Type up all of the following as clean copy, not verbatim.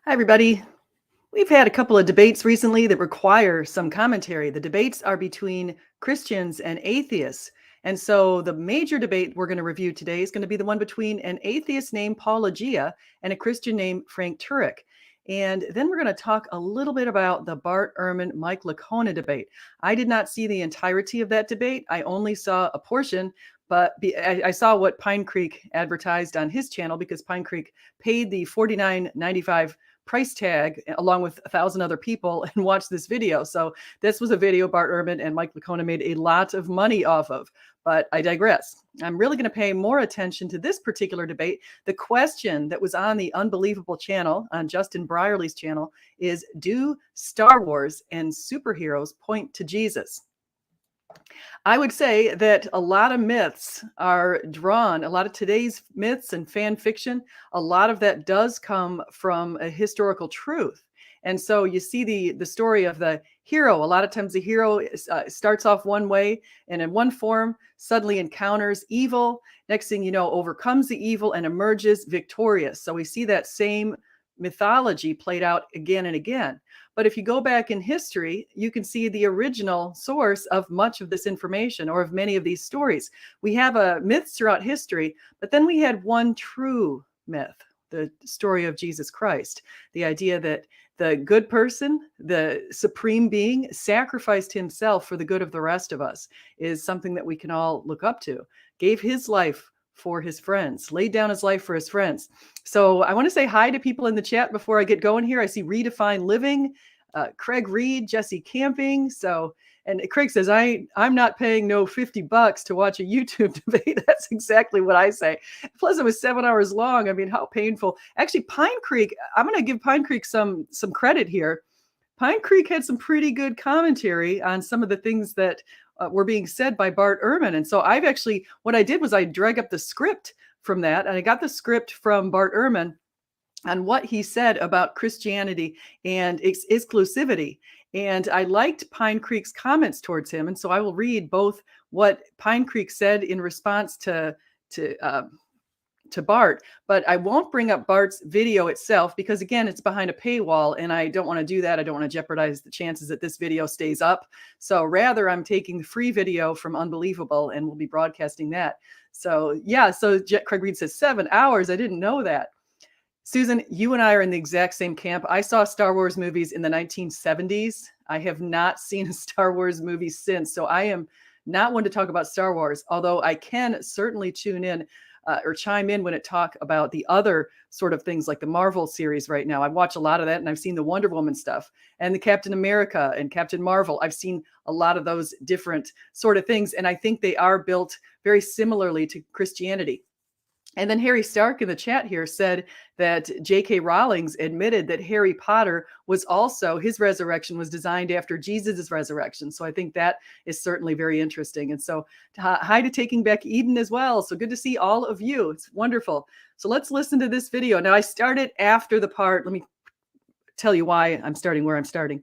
Hi, everybody. We've had a couple of debates recently that require some commentary. The debates are between Christians and atheists. And so the major debate we're going to review today is going to be the one between an atheist named Paulogia and a Christian named Frank Turek. And then we're going to talk a little bit about the Bart Ehrman, Mike Licona debate. I did not see the entirety of that debate. I only saw a portion, but I saw what Pine Creek advertised on his channel because Pine Creek paid the $49.95 price tag along with 1,000 other people and watch this video. So this was a video Bart Ehrman and Mike Licona made a lot of money off of, but I digress. I'm really going to pay more attention to this particular debate. The question that was on the Unbelievable channel, on Justin Brierley's channel, is do Star Wars and superheroes point to Jesus? I would say that a lot of myths are drawn, a lot of today's myths and fan fiction, a lot of that does come from a historical truth. And so you see the story of the hero. A lot of times the hero starts off one way and in one form, suddenly encounters evil. Next thing you know, overcomes the evil and emerges victorious. So we see that same mythology played out again and again. But if you go back in history, you can see the original source of much of this information or of many of these stories. We have myths throughout history, but then we had one true myth, the story of Jesus Christ. The idea that the good person, the supreme being, sacrificed himself for the good of the rest of us is something that we can all look up to. Gave his life for his friends, laid down his life for his friends. So I want to say hi to people in the chat before I get going here. I see Redefine Living, Craig Reed, Jesse Camping. And Craig says, I'm not paying no $50 to watch a YouTube debate. That's exactly what I say. Plus it was 7 hours long. I mean, how painful. Actually, Pine Creek, I'm going to give Pine Creek some credit here. Pine Creek had some pretty good commentary on some of the things that were being said by Bart Ehrman. And so what I did was I drag up the script from that, and I got the script from Bart Ehrman on what he said about Christianity and its exclusivity. And I liked Pine Creek's comments towards him. And so I will read both what Pine Creek said in response to Bart, but I won't bring up Bart's video itself because again, it's behind a paywall and I don't want to do that. I don't want to jeopardize the chances that this video stays up. So rather I'm taking the free video from Unbelievable and we'll be broadcasting that. So yeah, so Craig Reed says 7 hours. I didn't know that. Susan, you and I are in the exact same camp. I saw Star Wars movies in the 1970s. I have not seen a Star Wars movie since. So I am not one to talk about Star Wars, although I can certainly tune in or chime in when it talk about the other sort of things like the Marvel series right now. I watch a lot of that and I've seen the Wonder Woman stuff and the Captain America and Captain Marvel. I've seen a lot of those different sort of things. And I think they are built very similarly to Christianity. And then Harry Stark in the chat here said that J.K. Rowling's admitted that Harry Potter was also, his resurrection was designed after Jesus's resurrection. So I think that is certainly very interesting. And so hi to Taking Back Eden as well. So good to see all of you. It's wonderful. So let's listen to this video. Now I started after the part. Let me tell you why I'm starting where I'm starting.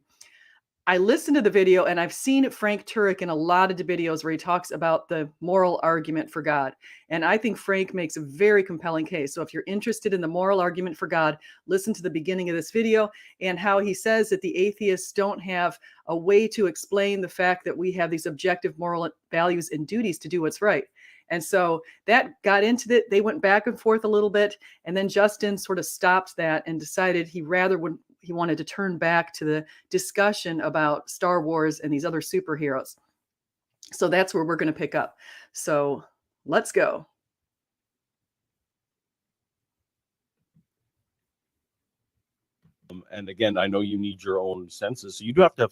I listened to the video and I've seen Frank Turek in a lot of videos where he talks about the moral argument for God. And I think Frank makes a very compelling case. So if you're interested in the moral argument for God, listen to the beginning of this video and how he says that the atheists don't have a way to explain the fact that we have these objective moral values and duties to do what's right. And so that got into it. They went back and forth a little bit. And then Justin sort of stopped that and decided he wanted to turn back to the discussion about Star Wars and these other superheroes. So that's where we're going to pick up. So let's go. And again, I know you need your own senses. So you do have to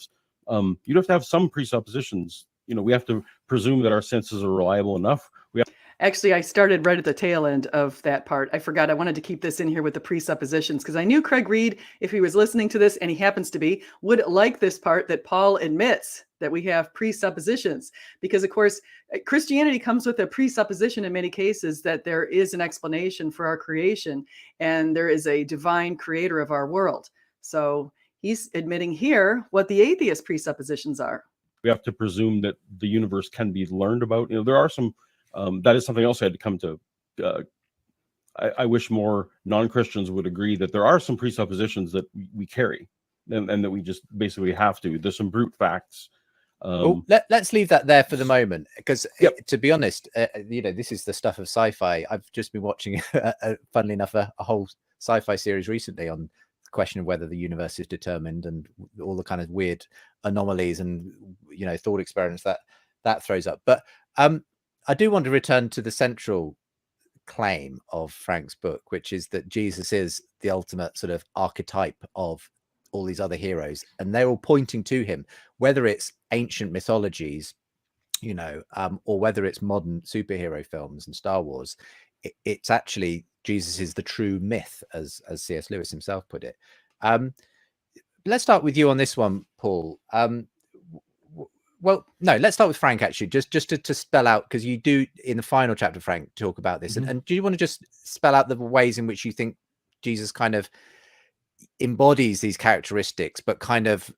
have some presuppositions. You know, we have to presume that our senses are reliable enough. Actually, I started right at the tail end of that part. I forgot I wanted to keep this in here with the presuppositions because I knew Craig Reed, if he was listening to this, and he happens to be, would like this part that Paul admits that we have presuppositions. Because, of course, Christianity comes with a presupposition in many cases that there is an explanation for our creation and there is a divine creator of our world. So he's admitting here what the atheist presuppositions are. We have to presume that the universe can be learned about. You know, there are some. That is something else I had to come to I wish more non-Christians would agree that there are some presuppositions that we carry, and that we just basically have to. There's some brute facts. Well, let's leave that there for the moment, because to be honest, this is the stuff of sci-fi. I've just been watching, funnily enough, a whole sci-fi series recently on the question of whether the universe is determined and all the kind of weird anomalies and thought experiments that throws up. But I do want to return to the central claim of Frank's book, which is that Jesus is the ultimate sort of archetype of all these other heroes, and they're all pointing to him, whether it's ancient mythologies, or whether it's modern superhero films and Star Wars. It's actually Jesus is the true myth, as C.S. Lewis himself put it. Let's start with you on this one, Paul. Well, no, let's start with Frank, actually, just to spell out, because you do in the final chapter, Frank, talk about this. And do you want to just spell out the ways in which you think Jesus kind of embodies these characteristics, but kind of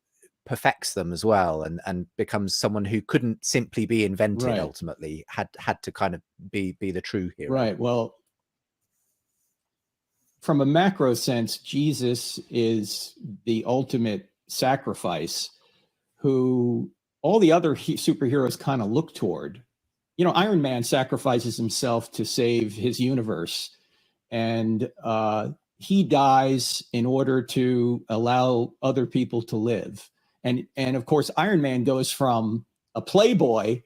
perfects them as well, and becomes someone who couldn't simply be invented, ultimately had to kind of be the true hero? Right. Well, from a macro sense, Jesus is the ultimate sacrifice who all the other superheroes kind of look toward. Iron Man sacrifices himself to save his universe, and he dies in order to allow other people to live. And of course, Iron Man goes from a playboy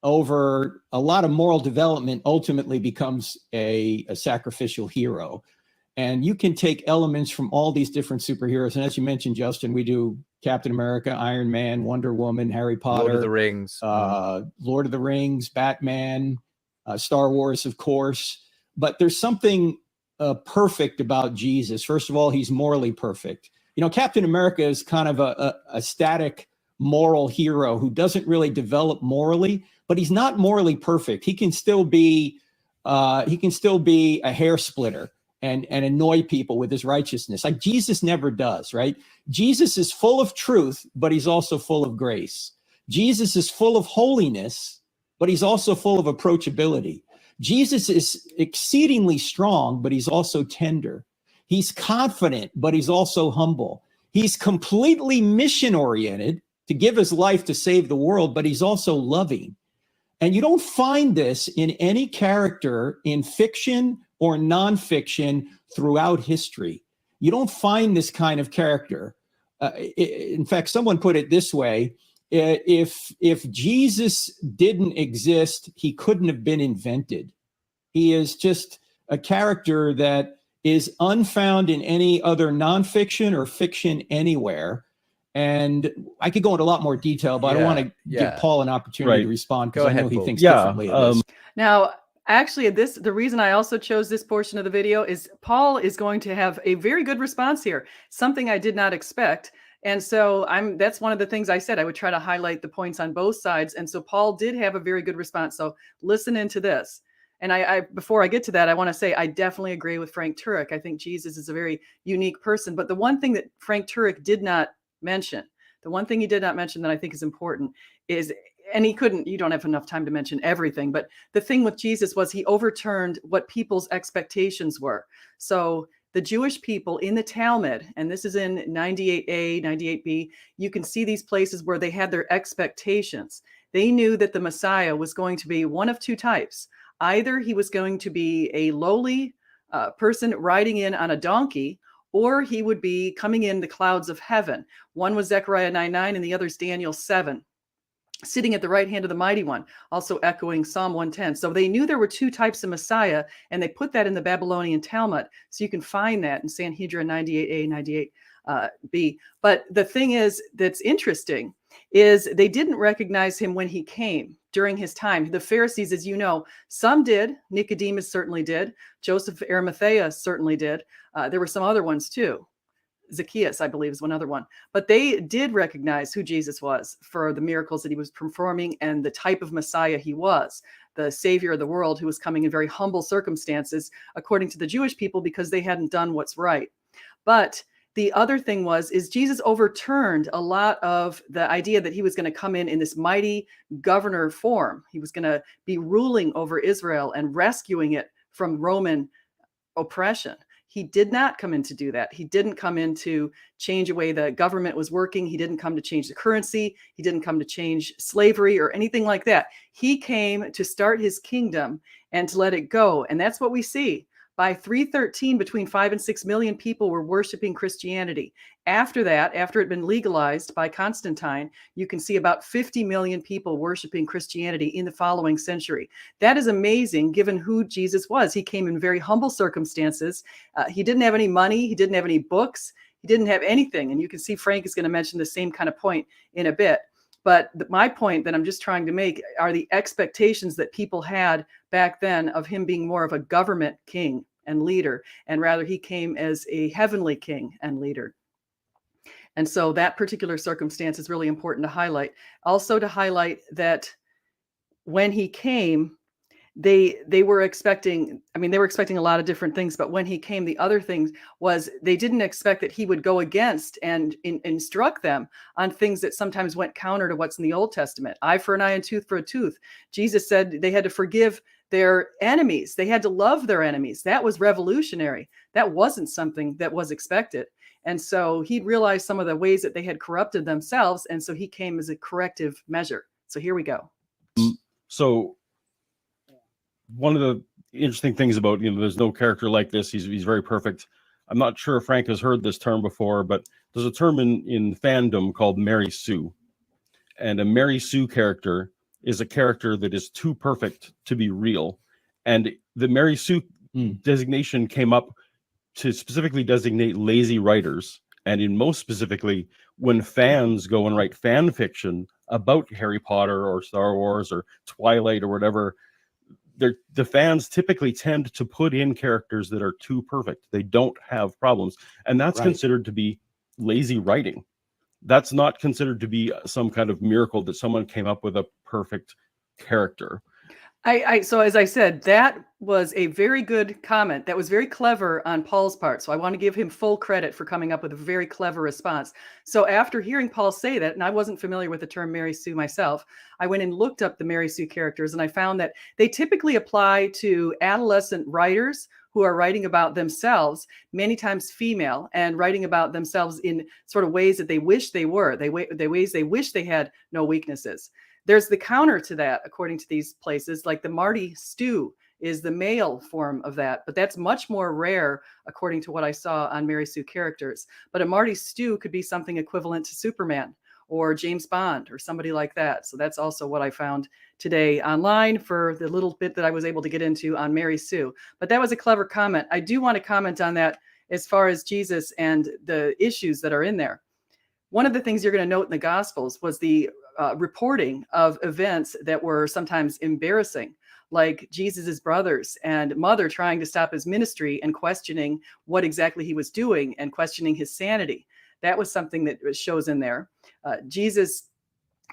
over a lot of moral development, ultimately becomes a sacrificial hero. And you can take elements from all these different superheroes. And as you mentioned, Justin, we do Captain America, Iron Man, Wonder Woman, Harry Potter, Lord of the Rings, Batman, Star Wars, of course. But there's something perfect about Jesus. First of all, he's morally perfect. Captain America is kind of a static moral hero who doesn't really develop morally, but he's not morally perfect. He can still be a hair splitter and annoy people with his righteousness, like Jesus never does, right? Jesus is full of truth, but he's also full of grace. Jesus is full of holiness, but he's also full of approachability. Jesus is exceedingly strong, but he's also tender. He's confident, but he's also humble. He's completely mission-oriented to give his life to save the world, but he's also loving. And you don't find this in any character in fiction or nonfiction throughout history. You don't find this kind of character. In fact, someone put it this way: if Jesus didn't exist, he couldn't have been invented. He is just a character that is unfound in any other nonfiction or fiction anywhere. And I could go into a lot more detail, but I don't want to give Paul an opportunity to respond, because I know he thinks differently of this. Now, actually, the reason I also chose this portion of the video is Paul is going to have a very good response here, something I did not expect. And so that's one of the things I said. I would try to highlight the points on both sides. And so Paul did have a very good response. So listen into this. And I before I get to that, I want to say I definitely agree with Frank Turek. I think Jesus is a very unique person. But the one thing that Frank Turek did not mention, the one thing he did not mention that I think is important is, and you don't have enough time to mention everything, but the thing with Jesus was he overturned what people's expectations were. So the Jewish people in the Talmud, and this is in 98a, 98b, you can see these places where they had their expectations. They knew that the Messiah was going to be one of two types. Either he was going to be a lowly person riding in on a donkey, or he would be coming in the clouds of heaven. One was Zechariah 9:9, and the other is Daniel 7, sitting at the right hand of the mighty one, also echoing Psalm 110. So they knew there were two types of Messiah, and they put that in the Babylonian Talmud. So you can find that in Sanhedrin 98a, 98b. But the thing is that's interesting is they didn't recognize him when he came during his time. The Pharisees, as you know, some did. Nicodemus certainly did. Joseph of Arimathea certainly did. There were some other ones too. Zacchaeus, I believe, is one other one. But they did recognize who Jesus was for the miracles that he was performing and the type of Messiah he was, the Savior of the world who was coming in very humble circumstances, according to the Jewish people, because they hadn't done what's right. But the other thing is Jesus overturned a lot of the idea that he was going to come in this mighty governor form. He was going to be ruling over Israel and rescuing it from Roman oppression. He did not come in to do that. He didn't come in to change the way the government was working. He didn't come to change the currency. He didn't come to change slavery or anything like that. He came to start his kingdom and to let it go. And that's what we see. By 313, between 5 and 6 million people were worshiping Christianity. After that, after it had been legalized by Constantine, you can see about 50 million people worshiping Christianity in the following century. That is amazing given who Jesus was. He came in very humble circumstances. He didn't have any money. He didn't have any books. He didn't have anything. And you can see Frank is going to mention the same kind of point in a bit. But my point that I'm just trying to make are the expectations that people had back then of him being more of a government king and leader, and rather he came as a heavenly king and leader. And so that particular circumstance is really important to highlight. Also to highlight that when he came, they were expecting, they were expecting a lot of different things, but when he came, the other thing was they didn't expect that he would go against and instruct them on things that sometimes went counter to what's in the Old Testament. Eye for an eye and tooth for a tooth. Jesus said they had to forgive their enemies. They had to love their enemies. That was revolutionary. That wasn't something that was expected. And so he realized some of the ways that they had corrupted themselves. And so he came as a corrective measure. So here we go. So one of the interesting things about, there's no character like this. He's very perfect. I'm not sure if Frank has heard this term before, but there's a term in fandom called Mary Sue. And a Mary Sue character is a character that is too perfect to be real. And the Mary Sue designation came up to specifically designate lazy writers. And in most specifically, when fans go and write fan fiction about Harry Potter or Star Wars or Twilight or whatever, the fans typically tend to put in characters that are too perfect. They don't have problems. And that's considered to be lazy writing. That's not considered to be some kind of miracle that someone came up with a perfect character. So as I said, that was a very good comment. That was very clever on Paul's part. So I want to give him full credit for coming up with a very clever response. So after hearing Paul say that, and I wasn't familiar with the term Mary Sue myself, I went and looked up the Mary Sue characters, and I found that they typically apply to adolescent writers who are writing about themselves, many times female, and writing about themselves in sort of ways that they wish they were, ways they wish they had no weaknesses. There's the counter to that, according to these places, like the Marty Stew is the male form of that, but that's much more rare, according to what I saw on Mary Sue characters. But a Marty Stew could be something equivalent to Superman or James Bond or somebody like that. So that's also what I found today online for the little bit that I was able to get into on Mary Sue. But that was a clever comment. I do want to comment on that as far as Jesus and the issues that are in there. One of the things you're going to note in the Gospels was the reporting of events that were sometimes embarrassing, like Jesus's brothers and mother trying to stop his ministry and questioning what exactly he was doing and questioning his sanity. That was something that shows in there. Jesus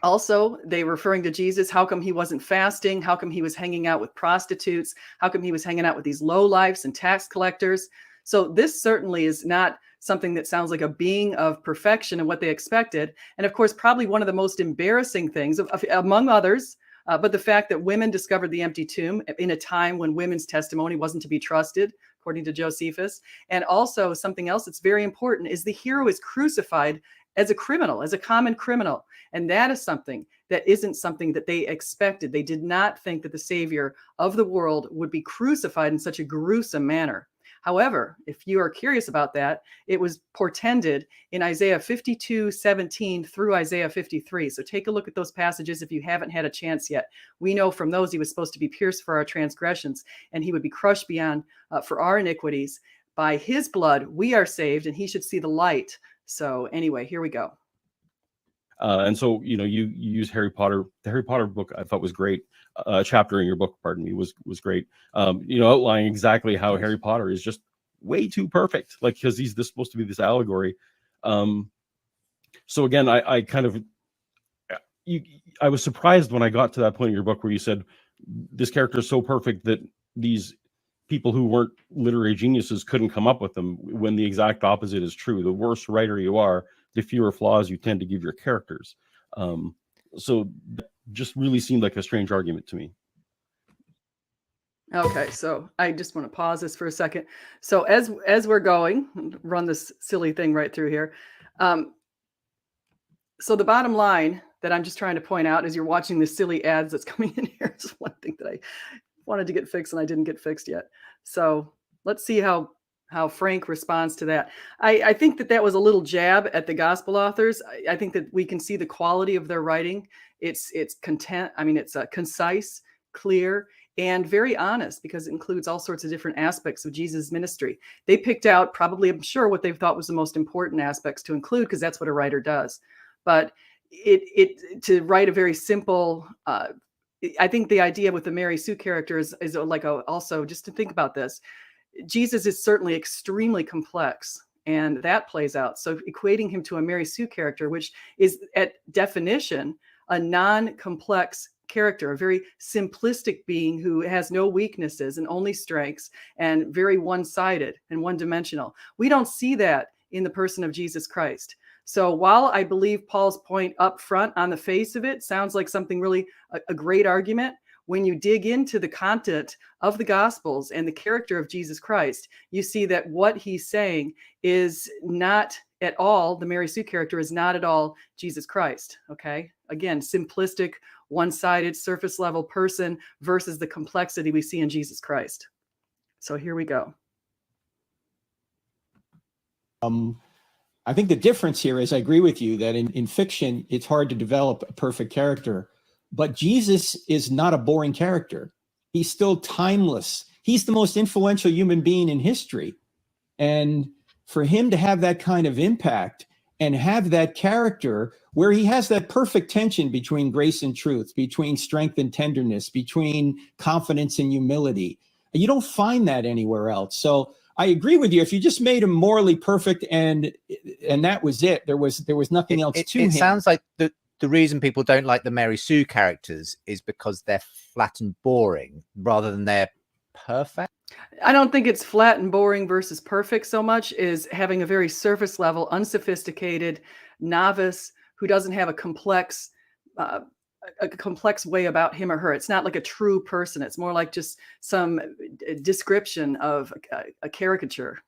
also, they referring to Jesus, how come he wasn't fasting? How come he was hanging out with prostitutes? How come he was hanging out with these lowlifes and tax collectors? So this certainly is not something that sounds like a being of perfection and what they expected. And of course, probably one of the most embarrassing things, among others, but the fact that women discovered the empty tomb in a time when women's testimony wasn't to be trusted, according to Josephus. And also something else that's very important is the hero is crucified as a criminal, as a common criminal. And that is something that isn't something that they expected. They did not think that the Savior of the world would be crucified in such a gruesome manner. However, if you are curious about that, it was portended in Isaiah 52:17 through Isaiah 53. So take a look at those passages if you haven't had a chance yet. We know from those he was supposed to be pierced for our transgressions, and he would be crushed beyond for our iniquities. By his blood, we are saved, and he should see the light. So anyway, here we go. And so, you use Harry Potter. The Harry Potter book I thought was great. Chapter in your book, pardon me, was great. Outlining exactly how Harry Potter is just way too perfect, like, because he's supposed to be this allegory. So again, I was surprised when I got to that point in your book where you said this character is so perfect that these people who weren't literary geniuses couldn't come up with them, when the exact opposite is true. The worse writer you are, the fewer flaws you tend to give your characters. So that just really seemed like a strange argument to me. Okay, so I just want to pause this for a second. So as we're going, run this silly thing right through here. So the bottom line that I'm just trying to point out as you're watching the silly ads that's coming in here is one thing that I wanted to get fixed and I didn't get fixed yet. So let's see how Frank responds to that. I think that was a little jab at the gospel authors. I think that we can see the quality of their writing. It's content. I mean, it's concise, clear, and very honest because it includes all sorts of different aspects of Jesus' ministry. They picked out probably, I'm sure, what they thought was the most important aspects to include because that's what a writer does. But to write a very simple, I think the idea with the Mary Sue character is like also just to think about this. Jesus is certainly extremely complex, and that plays out. So equating him to a Mary Sue character, which is at definition a non-complex character, a very simplistic being who has no weaknesses and only strengths and very one-sided and one-dimensional. We don't see that in the person of Jesus Christ. So while I believe Paul's point up front on the face of it sounds like something really a great argument, when you dig into the content of the Gospels and the character of Jesus Christ, you see that what he's saying is not at all, the Mary Sue character is not at all Jesus Christ, okay? Again, simplistic, one-sided, surface level person versus the complexity we see in Jesus Christ. So here we go. I think the difference here is I agree with you that in fiction, it's hard to develop a perfect character, but Jesus is not a boring character. He's still timeless. He's the most influential human being in history. And for him to have that kind of impact and have that character where he has that perfect tension between grace and truth, between strength and tenderness, between confidence and humility, you don't find that anywhere else. So I agree with you. If you just made him morally perfect and that was it, there was nothing else to him. It sounds like the reason people don't like the Mary Sue characters is because they're flat and boring rather than they're perfect. I don't think it's flat and boring versus perfect so much as having a very surface level, unsophisticated novice who doesn't have a complex way about him or her. It's not like a true person. It's more like just some description of a caricature.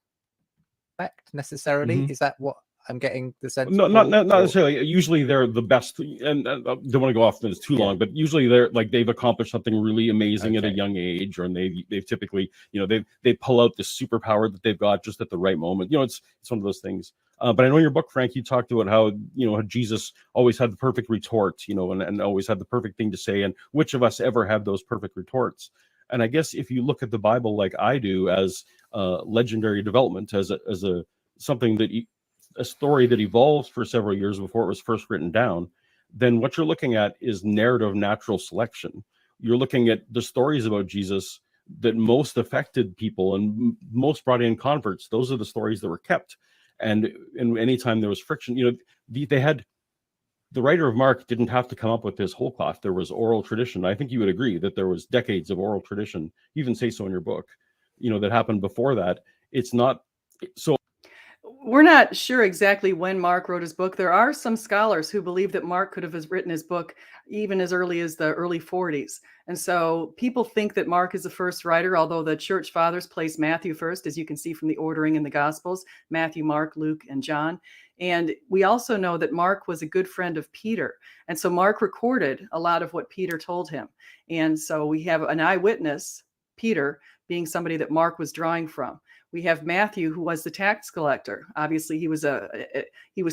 Necessarily, is that what I'm getting the sense? No, not necessarily. Usually they're the best, and I don't want to go off this too long, but usually they're like they've accomplished something really amazing at a young age, or they've typically, they pull out this superpower that they've got just at the right moment. It's one of those things. But I know in your book, Frank, you talked about how how Jesus always had the perfect retort, and always had the perfect thing to say, and which of us ever have those perfect retorts? And I guess if you look at the Bible like I do as legendary development, as something that a story that evolves for several years before it was first written down, then what you're looking at is narrative natural selection. You're looking at the stories about Jesus that most affected people and most brought in converts. Those are the stories that were kept. And anytime there was friction, they had, the writer of Mark didn't have to come up with this whole cloth. There was oral tradition. I think you would agree that there was decades of oral tradition. You even say so in your book, that happened before that. It's not so. We're not sure exactly when Mark wrote his book. There are some scholars who believe that Mark could have written his book even as early as the early 40s. And so people think that Mark is the first writer, although the church fathers place Matthew first, as you can see from the ordering in the Gospels, Matthew, Mark, Luke, and John. And we also know that Mark was a good friend of Peter. And so Mark recorded a lot of what Peter told him. And so we have an eyewitness, Peter, being somebody that Mark was drawing from. We have Matthew, who was the tax collector. Obviously, he was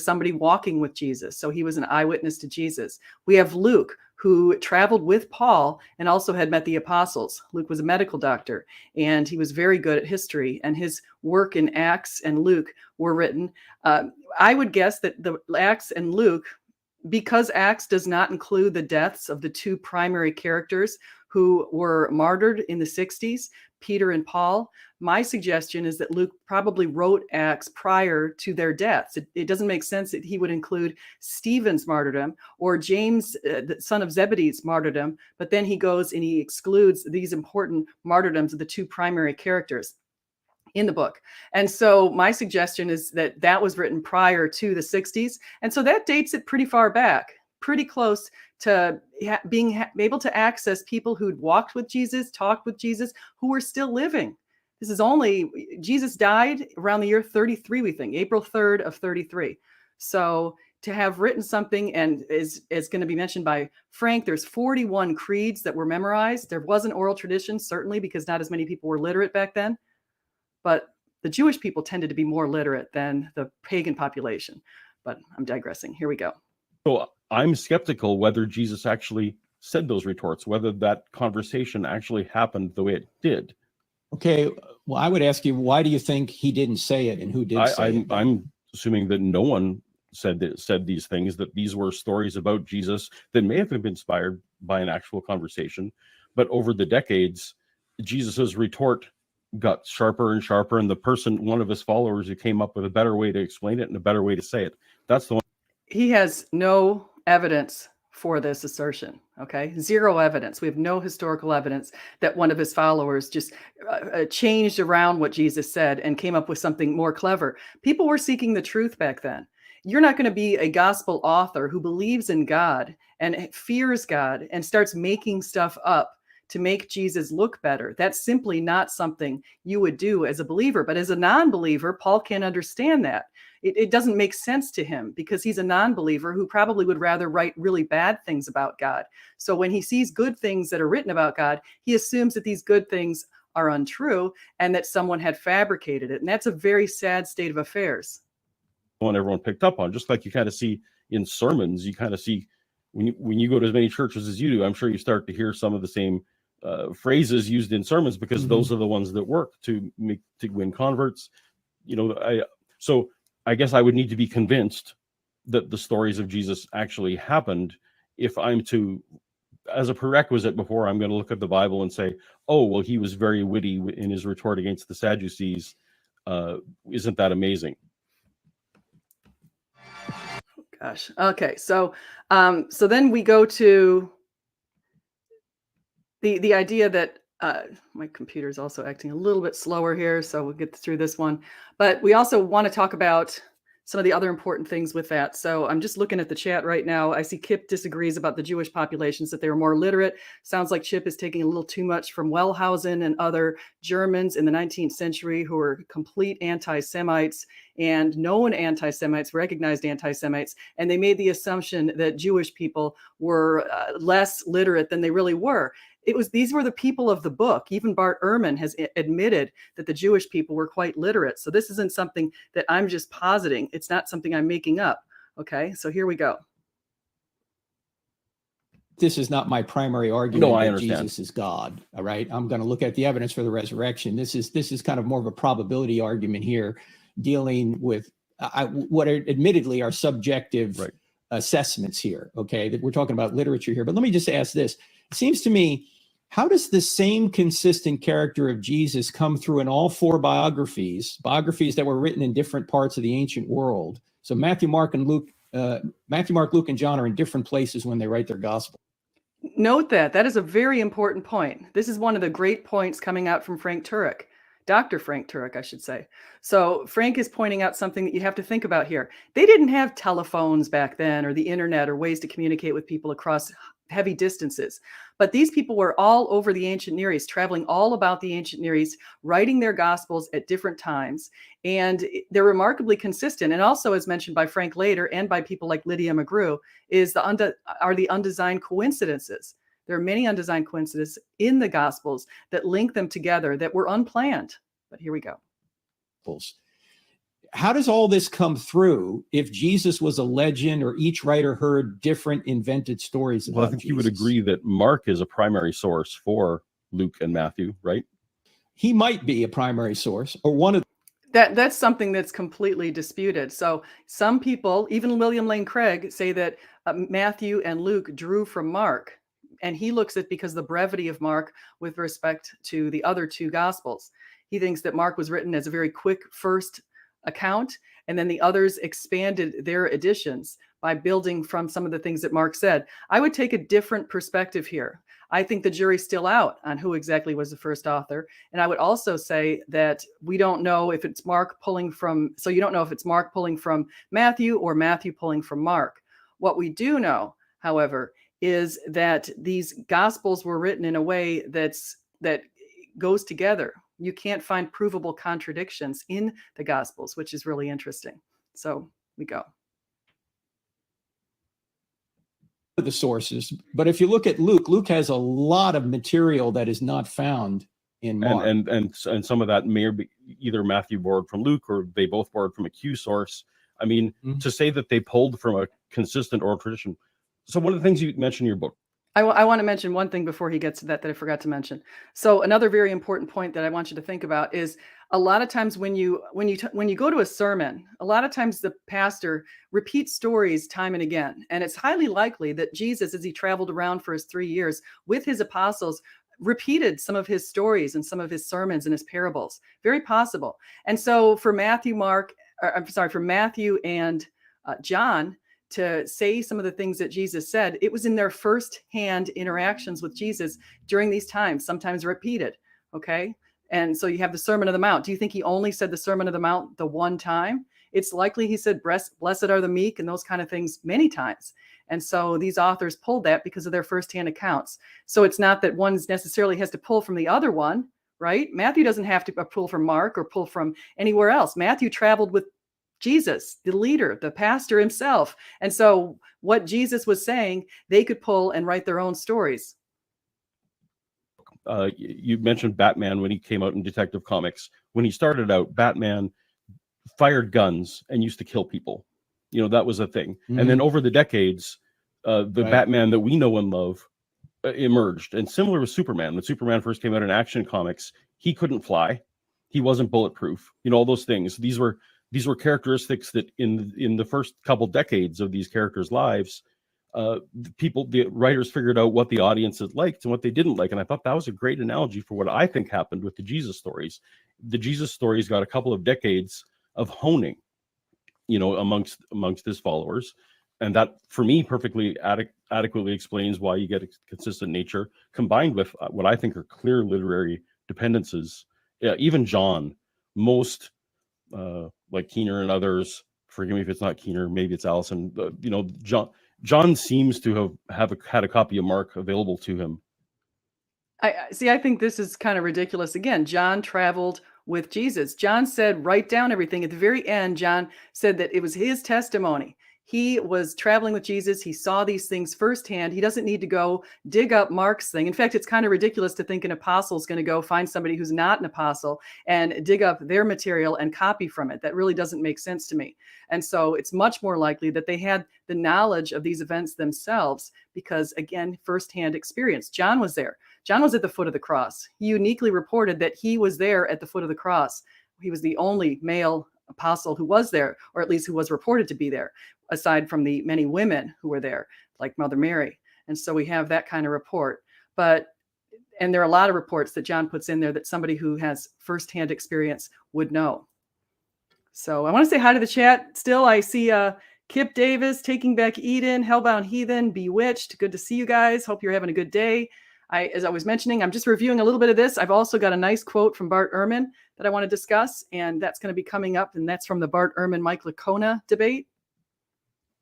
somebody walking with Jesus, so he was an eyewitness to Jesus. We have Luke, who traveled with Paul and also had met the apostles. Luke was a medical doctor, and he was very good at history, and his work in Acts and Luke were written. I would guess that the Acts and Luke, because Acts does not include the deaths of the two primary characters who were martyred in the 60s, Peter and Paul, my suggestion is that Luke probably wrote Acts prior to their deaths. It doesn't make sense that he would include Stephen's martyrdom or James, the son of Zebedee's martyrdom, but then he goes and he excludes these important martyrdoms of the two primary characters in the book. And so my suggestion is that was written prior to the 60s. And so that dates it pretty far back, pretty close to being able to access people who'd walked with Jesus, talked with Jesus, who were still living. This is Jesus died around the year 33, we think, April 3rd of 33. So to have written something, and is going to be mentioned by Frank, there's 41 creeds that were memorized. There was an oral tradition, certainly, because not as many people were literate back then. But the Jewish people tended to be more literate than the pagan population. But I'm digressing. Here we go. So I'm skeptical whether Jesus actually said those retorts, whether that conversation actually happened the way it did. Okay, well, I would ask you, why do you think he didn't say it, and who did say it? I'm assuming that no one said these things, that these were stories about Jesus that may have been inspired by an actual conversation. But over the decades, Jesus's retort got sharper and sharper, and one of his followers who came up with a better way to explain it and a better way to say it, that's the one. He has no evidence for this assertion. Okay, zero evidence. We have no historical evidence that one of his followers just changed around what Jesus said and came up with something more clever. People were seeking the truth back then. You're not going to be a gospel author who believes in God and fears God and starts making stuff up to make Jesus look better. That's simply not something you would do as a believer. But as a non-believer, Paul can't understand that. It doesn't make sense to him because he's a non-believer who probably would rather write really bad things about God. So when he sees good things that are written about God, he assumes that these good things are untrue and that someone had fabricated it. And that's a very sad state of affairs. One everyone picked up on, just like you kind of see in sermons. You kind of see when you go to as many churches as you do, I'm sure you start to hear some of the same phrases used in sermons because those are the ones that work to win converts. So I guess I would need to be convinced that the stories of Jesus actually happened if I'm to, as a prerequisite before I'm going to look at the Bible and say, oh, well, he was very witty in his retort against the Sadducees. Isn't that amazing? Gosh. Okay. So then we go to the idea that my computer is also acting a little bit slower here, so we'll get through this one. But we also want to talk about some of the other important things with that. So I'm just looking at the chat right now. I see Kip disagrees about the Jewish populations, that they were more literate. Sounds like Chip is taking a little too much from Wellhausen and other Germans in the 19th century who were complete anti-Semites and known anti-Semites, recognized anti-Semites. And they made the assumption that Jewish people were less literate than they really were. These were the people of the book. Even Bart Ehrman has admitted that the Jewish people were quite literate. So this isn't something that I'm just positing. It's not something I'm making up. Okay, so here we go. This is not my primary argument. No, I that understand. Jesus is God. All right, I'm going to look at the evidence for the resurrection. This is kind of more of a probability argument here, dealing with what are admittedly are subjective assessments here. Okay, that we're talking about literature here. But let me just ask this. It seems to me, how does the same consistent character of Jesus come through in all four biographies that were written in different parts of the ancient world? So Matthew, Mark, Luke, and John are in different places when they write their gospel. Note that is a very important point. This is one of the great points coming out from Frank Turek. Dr. Frank Turek, I should say. So Frank is pointing out something that you have to think about here. They didn't have telephones back then or the internet or ways to communicate with people across heavy distances. But these people were all over the ancient Near East, traveling all about the ancient Near East, writing their gospels at different times. And they're remarkably consistent. And also, as mentioned by Frank later and by people like Lydia McGrew, are the undesigned coincidences. There are many undesigned coincidences in the Gospels that link them together that were unplanned. But here we go. How does all this come through if Jesus was a legend or each writer heard different invented stories about Jesus? Well, I think you would agree that Mark is a primary source for Luke and Matthew, right? He might be a primary source or one of That's something that's completely disputed. So some people, even William Lane Craig, say that Matthew and Luke drew from Mark. And he looks at because the brevity of Mark with respect to the other two Gospels. He thinks that Mark was written as a very quick first account, and then the others expanded their additions by building from some of the things that Mark said. I would take a different perspective here. I think the jury's still out on who exactly was the first author. And I would also say that we don't know if it's Mark pulling from, so you don't know if it's Mark pulling from Matthew or Matthew pulling from Mark. What we do know, however, is that these gospels were written in a way that goes together. You can't find provable contradictions in the gospels, which is really interesting. So we go. The sources, but if you look at Luke has a lot of material that is not found in Mark. And some of that may be either Matthew borrowed from Luke or they both borrowed from a Q source. I mean, to say that they pulled from a consistent oral tradition. So one of the things you mentioned in your book. I want to mention one thing before he gets to that I forgot to mention. So another very important point that I want you to think about is a lot of times when you go to a sermon, a lot of times the pastor repeats stories time and again. And it's highly likely that Jesus, as he traveled around for his 3 years with his apostles, repeated some of his stories and some of his sermons and his parables. Very possible. And so for Matthew and John to say some of the things that Jesus said, it was in their first-hand interactions with Jesus during these times, sometimes repeated, okay? And so you have the Sermon on the Mount. Do you think he only said the Sermon on the Mount the one time? It's likely he said, blessed are the meek and those kind of things many times. And so these authors pulled that because of their first-hand accounts. So it's not that one necessarily has to pull from the other one, right? Matthew doesn't have to pull from Mark or pull from anywhere else. Matthew traveled with Jesus, the leader, the pastor himself. And so what Jesus was saying, they could pull and write their own stories. You mentioned Batman when he came out in Detective Comics. When he started out, Batman fired guns and used to kill people. You know, that was a thing. And then over the decades, the Batman that we know and love emerged. And similar with Superman. When Superman first came out in Action Comics, he couldn't fly. He wasn't bulletproof. You know, all those things. These were characteristics that in the first couple decades of these characters' lives, the writers figured out what the audiences liked and what they didn't like. And I thought that was a great analogy for what I think happened with the Jesus stories. The Jesus stories got a couple of decades of honing, you know, amongst his followers. And that, for me, perfectly adequately explains why you get a consistent nature combined with what I think are clear literary dependencies. Even John, most like Keener and others, forgive me if it's not Keener, maybe it's Allison, you know, John seems to have had a copy of Mark available to him. I think this is kind of ridiculous. Again, John traveled with Jesus. John said, write down everything. At the very end, John said that it was his testimony. He was traveling with Jesus. He saw these things firsthand. He doesn't need to go dig up Mark's thing. In fact, it's kind of ridiculous to think an apostle is going to go find somebody who's not an apostle and dig up their material and copy from it. That really doesn't make sense to me. And so it's much more likely that they had the knowledge of these events themselves because, again, firsthand experience. John was there. John was at the foot of the cross. He uniquely reported that he was there at the foot of the cross. He was the only male apostle who was there, or at least who was reported to be there, aside from the many women who were there, like Mother Mary. And so we have that kind of report. And there are a lot of reports that John puts in there that somebody who has firsthand experience would know. So I want to say hi to the chat. Still, I see Kip Davis, Taking Back Eden, Hellbound Heathen, Bewitched. Good to see you guys. Hope you're having a good day. As I was mentioning, I'm just reviewing a little bit of this. I've also got a nice quote from Bart Ehrman that I want to discuss, and that's going to be coming up, and that's from the Bart Ehrman, Mike Licona debate.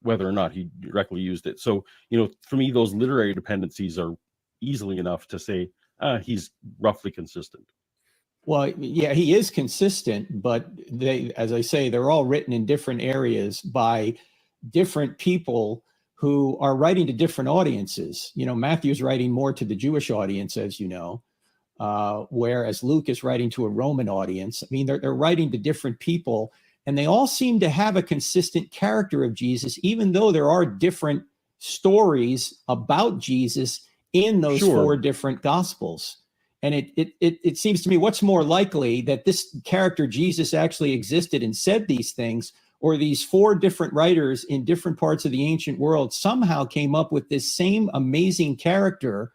Whether or not he directly used it. So, you know, for me, those literary dependencies are easily enough to say he's roughly consistent. Well, yeah, he is consistent, but they, as I say, they're all written in different areas by different people who are writing to different audiences. You know, Matthew's writing more to the Jewish audience, as you know, whereas Luke is writing to a Roman audience. I mean, they're writing to different people, and they all seem to have a consistent character of Jesus, even though there are different stories about Jesus in those four different Gospels. And it seems to me, what's more likely, that this character Jesus actually existed and said these things, or these four different writers in different parts of the ancient world somehow came up with this same amazing character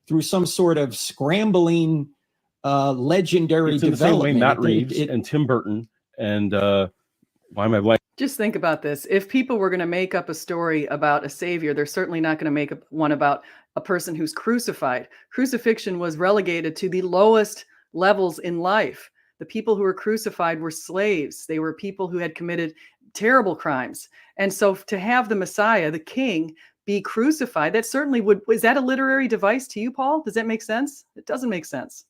through some sort of scrambling legendary it's in development. The same way Matt Reeves and Tim Burton and why am I blank? Just think about this. If people were going to make up a story about a savior, they're certainly not going to make up one about a person who's crucified. Crucifixion was relegated to the lowest levels in life. The people who were crucified were slaves. They were people who had committed terrible crimes. And so to have the Messiah, the king, be crucified. That certainly would, is that a literary device to you, Paul? Does that make sense? It doesn't make sense.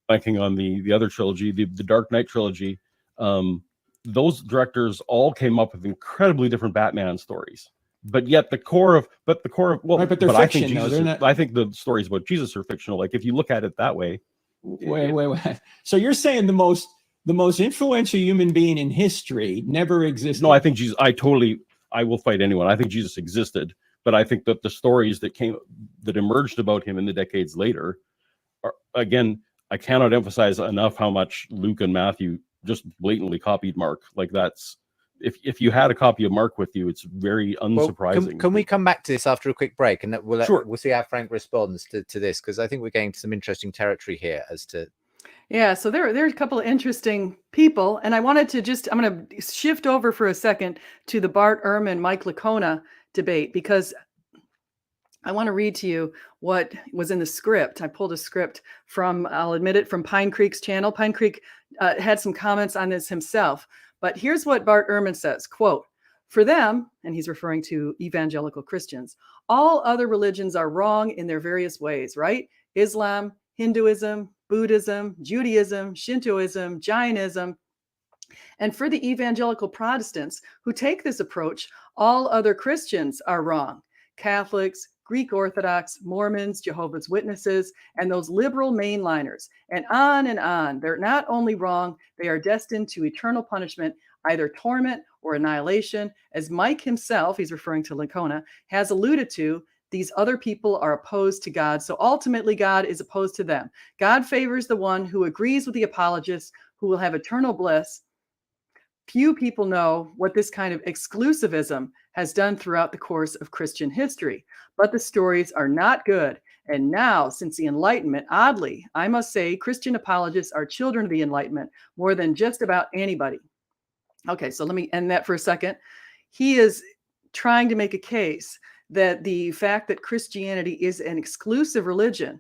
Banking on the other trilogy, the Dark Knight trilogy, those directors all came up with incredibly different Batman stories. But yet the core of well, right, but they're I fiction, think though. Jesus, They're not... I think the stories about Jesus are fictional. Like if you look at it that way. Wait. So you're saying the most influential human being in history never existed? No, I think Jesus. I will fight anyone. I think Jesus existed, but I think that the stories that emerged about him in the decades later are, again, I cannot emphasize enough how much Luke and Matthew just blatantly copied Mark. Like that's, if you had a copy of Mark with you, it's very unsurprising. Well, can we come back to this after a quick break, and we'll see how Frank responds to this, because I think we're getting to some interesting territory here as to. Yeah, so there are a couple of interesting people, and I wanted to I'm going to shift over for a second to the Bart Ehrman, Mike Licona debate, because I want to read to you what was in the script. I pulled a script from, I'll admit it, from Pine Creek's channel. Pine Creek had some comments on this himself, but here's what Bart Ehrman says, quote, "For them," and he's referring to evangelical Christians, "all other religions are wrong in their various ways, right? Islam, Hinduism, Buddhism, Judaism, Shintoism, Jainism. And for the evangelical Protestants who take this approach, all other Christians are wrong. Catholics, Greek Orthodox, Mormons, Jehovah's Witnesses, and those liberal mainliners, and on and on. They're not only wrong, they are destined to eternal punishment, either torment or annihilation. As Mike himself," he's referring to Licona, "has alluded to, these other people are opposed to God. So ultimately, God is opposed to them. God favors the one who agrees with the apologists, who will have eternal bliss. Few people know what this kind of exclusivism has done throughout the course of Christian history. But the stories are not good. And now, since the Enlightenment, oddly, I must say, Christian apologists are children of the Enlightenment more than just about anybody." Okay, so let me end that for a second. He is trying to make a case that the fact that Christianity is an exclusive religion,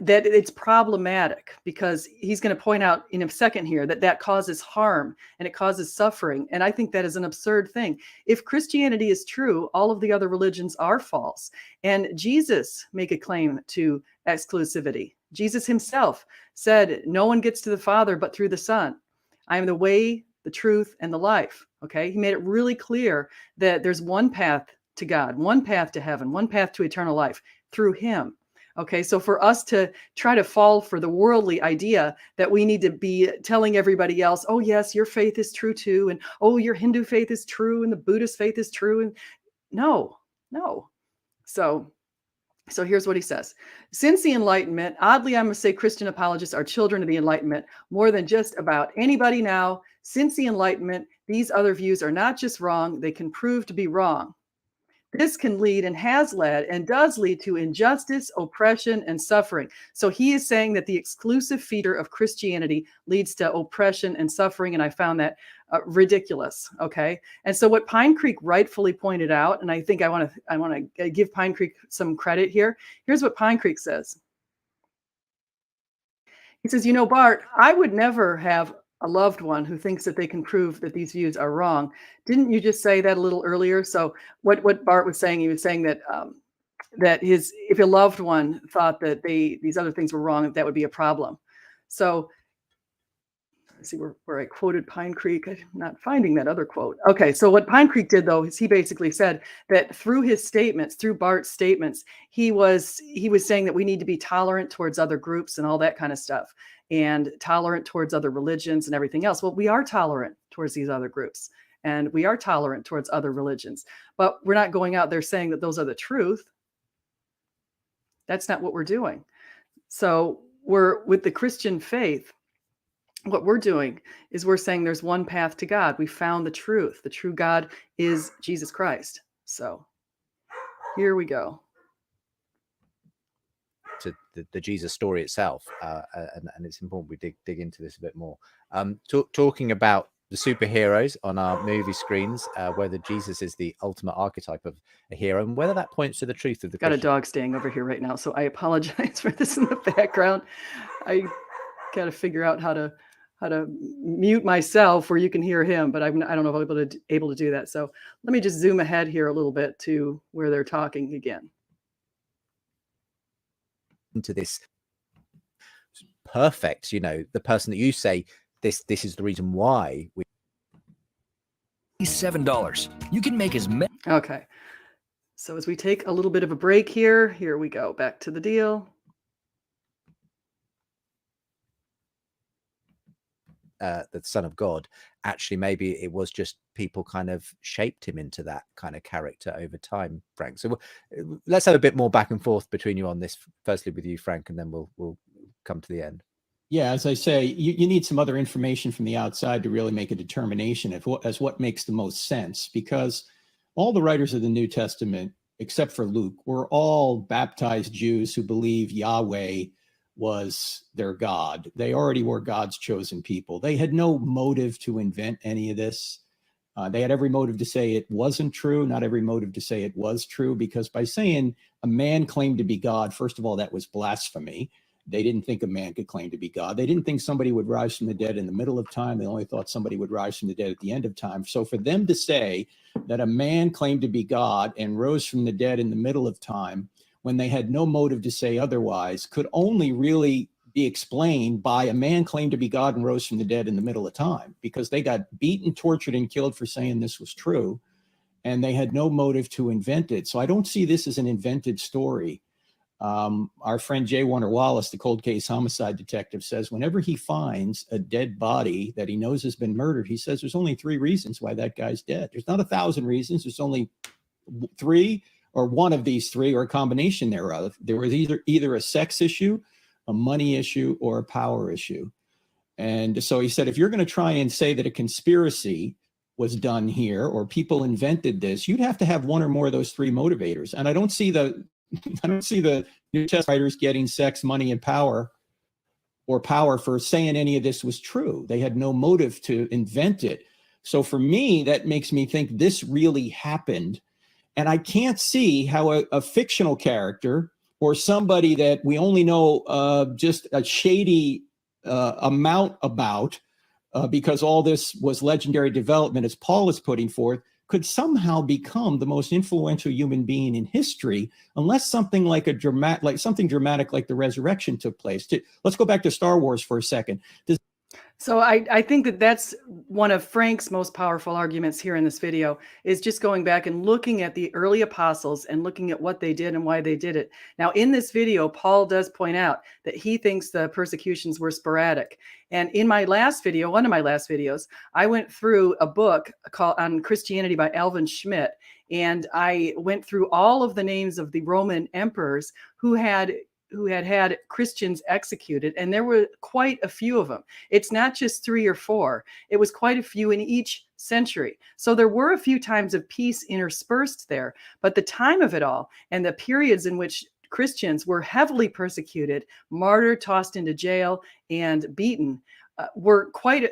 that it's problematic, because he's going to point out in a second here that causes harm and it causes suffering. And I think that is an absurd thing. If Christianity is true, all of the other religions are false. And Jesus make a claim to exclusivity. Jesus himself said, "No one gets to the Father but through the Son. I am the way, the truth, and the life." Okay. He made it really clear that there's one path to God, one path to heaven, one path to eternal life through him. Okay, so for us to try to fall for the worldly idea that we need to be telling everybody else, "Oh yes, your faith is true too," and "Oh, your Hindu faith is true, and the Buddhist faith is true," and no. So here's what he says. "Since the Enlightenment, oddly, I must say Christian apologists are children of the Enlightenment more than just about anybody now. Since the Enlightenment, these other views are not just wrong, they can prove to be wrong. This can lead and has led and does lead to injustice, oppression, and suffering." So he is saying that the exclusive feeder of Christianity leads to oppression and suffering. And I found that ridiculous. Okay. And so what Pine Creek rightfully pointed out, and I think I want to give Pine Creek some credit here. Here's what Pine Creek says. He says, "Bart, I would never have a loved one who thinks that they can prove that these views are wrong. Didn't you just say that a little earlier?" So what Bart was saying, he was saying that if a loved one thought that these other things were wrong, that would be a problem. So let's see where I quoted Pine Creek. I'm not finding that other quote. Okay, so what Pine Creek did, though, is he basically said that through his statements, through Bart's statements, he was saying that we need to be tolerant towards other groups and all that kind of stuff, and tolerant towards other religions and everything else. Well, we are tolerant towards these other groups, and we are tolerant towards other religions, but we're not going out there saying that those are the truth. That's not what we're doing. So we're with the Christian faith. What we're doing is we're saying there's one path to God. We found the truth. The true God is Jesus Christ. So here we go. To the Jesus story itself, and it's important we dig into this a bit more. Talking about the superheroes on our movie screens, whether Jesus is the ultimate archetype of a hero, and whether that points to the truth of the Got a dog staying over here right now, so I apologize for this in the background. I got to figure out how to mute myself where you can hear him, but I don't know if I'm able to do that. So let me just zoom ahead here a little bit to where they're talking again. Into this perfect, the person that you say this is the reason why we $7. You can make as many. Okay. So as we take a little bit of a break here we go back to the deal. The Son of God, actually maybe it was just people kind of shaped him into that kind of character over time, Frank. So let's have a bit more back and forth between you on this, firstly with you, Frank, and then we'll come to the end. Yeah, as I say, you need some other information from the outside to really make a determination as what makes the most sense, because all the writers of the New Testament, except for Luke, were all baptized Jews who believe Yahweh was their God. They already were God's chosen people. They had no motive to invent any of this. They had every motive to say it wasn't true, not every motive to say it was true, because by saying a man claimed to be God, first of all, that was blasphemy. They didn't think a man could claim to be God. They didn't think somebody would rise from the dead in the middle of time. They only thought somebody would rise from the dead at the end of time. So for them to say that a man claimed to be God and rose from the dead in the middle of time, when they had no motive to say otherwise, could only really be explained by a man claimed to be God and rose from the dead in the middle of time, because they got beaten, tortured, and killed for saying this was true, and they had no motive to invent it. So I don't see this as an invented story. Our friend J. Warner Wallace, the cold case homicide detective, says whenever he finds a dead body that he knows has been murdered, he says there's only 3 reasons why that guy's dead. There's not 1,000 reasons. There's only 3, or one of these 3, or a combination thereof. There was either a sex issue, a money issue, or a power issue. And so he said, if you're going to try and say that a conspiracy was done here or people invented this, you'd have to have one or more of those 3 motivators. And I don't see the New Testament writers getting sex, money, and power, or power, for saying any of this was true. They had no motive to invent it. So for me, that makes me think this really happened. And I can't see how a fictional character, or somebody that we only know just a shady amount about, because all this was legendary development, as Paul is putting forth, could somehow become the most influential human being in history, unless something like something dramatic like the resurrection took place. Let's go back to Star Wars for a second. So I think that that's one of Frank's most powerful arguments here in this video, is just going back and looking at the early apostles and looking at what they did and why they did it. Now, in this video, Paul does point out that he thinks the persecutions were sporadic. And in my last video, one of my last videos, I went through a book called On Christianity by Alvin Schmidt. And I went through all of the names of the Roman emperors who had Christians executed, and there were quite a few of them. It's not just 3 or 4. It was quite a few in each century. So there were a few times of peace interspersed there, but the time of it all and the periods in which Christians were heavily persecuted, martyred, tossed into jail, and beaten were quite